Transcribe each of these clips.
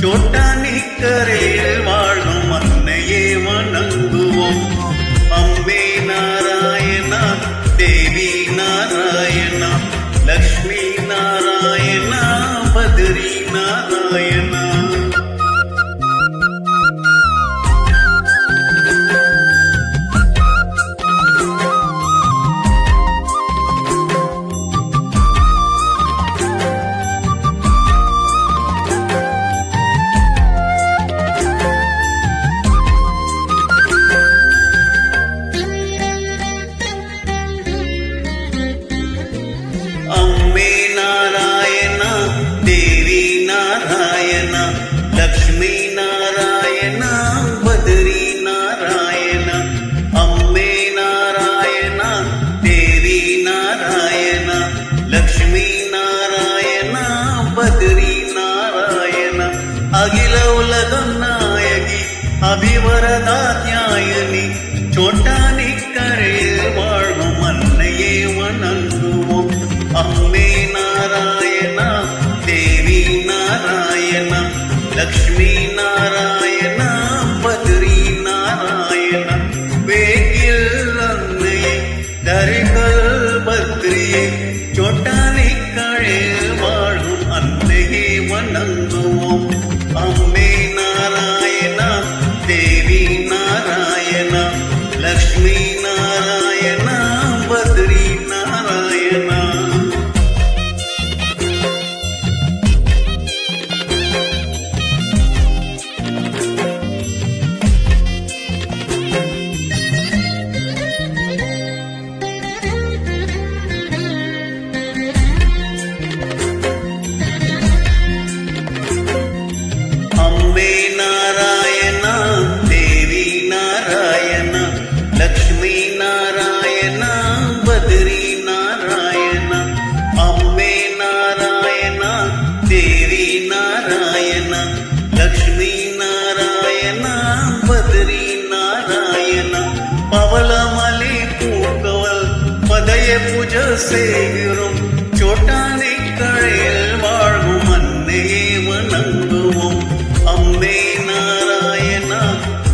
சோட்டானிக்கரையில் வாழும் அன்னையே வணங்குவோம். அம்மே நாராயணா, தேவி நாராயணா, லக்ஷ்மி நாராயணா, பத்ரி நாராயணா. அம்மே நாராயணா, தேவி நாராயணா, லக்ஷ்மி நாராயணா, பத்ரி நாராயணா. அம்மே நாராயணா, தேவி நாராயணா, லக்ஷ்மி நாராயணா, பத்ரி நாராயணா. அகில உலகம் நாயகி அபிவரதாத்யாயனி, சோட்டானிக்கரையில் வாழும் அன்னையே வணங்குவோம். அம்மே நாராயணா, தேவி நாராயணா, லக்ஷ்மி நாராயணா, பத்ரி நாராயணா. வேகில் அன்னையே, தரிகல் பத்ரியே, சோட்டானிக்கரையில் வாழும் அன்னையே வணங்குவோம். அம்மே நாராயணா, தேவி நாராயணா, லக்ஷ்மி நாராயணா, பத்ரி நாராயணா. அம்மே நாராயணா, தேவி நாராயணா, லக்ஷ்மி நாராயணா, பத்ரி நாராயணா. அம்மே நாராயணா, தேவி நாராயணா, லக்ஷ்மி நாராயணா, பத்ரி நாராயணா. பவளமலி பூக்கவல் பதய பூஜை செய்கிறோம். சோட்டானிக்கரையில் வாழும் அன்னையே வணங்குவோம். அம்மே நாராயணா,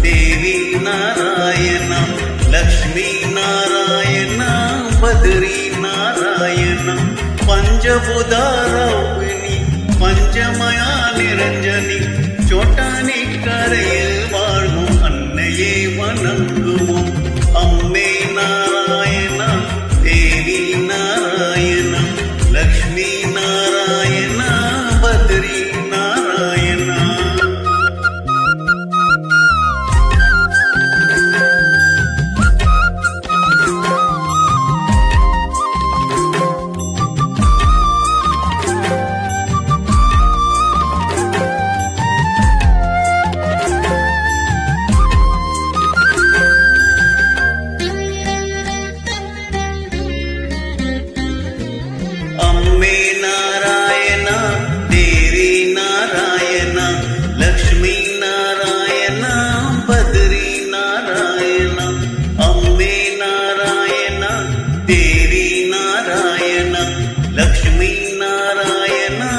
தேவி நாராயணா, லக்ஷ்மி நாராயணா, பத்ரி நாராயணா. பஞ்சபுதாரோபிணி, பஞ்சமயா நிரஞ்சனி, சோட்டானிக்கரையில் வாழும் அன்னையே வணங்குவோம். அம்மே நாராயணா, தேவி நாராயணா, லக்ஷ்மி நாராயணா, பத்ரி நாராயணா. அம்மே நாராயணா, தேவி நாராயணா, லக்ஷ்மி நாராயணா, பத்ரி நாராயணா. அம்மே நாராயணா, தேவி நாராயணா, லக்ஷ்மி நாராயணா,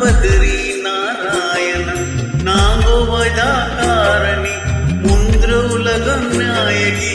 பத்ரி நாராயணா. நாங்குவதா காரணி, முந்திர உலகம் நாயகி,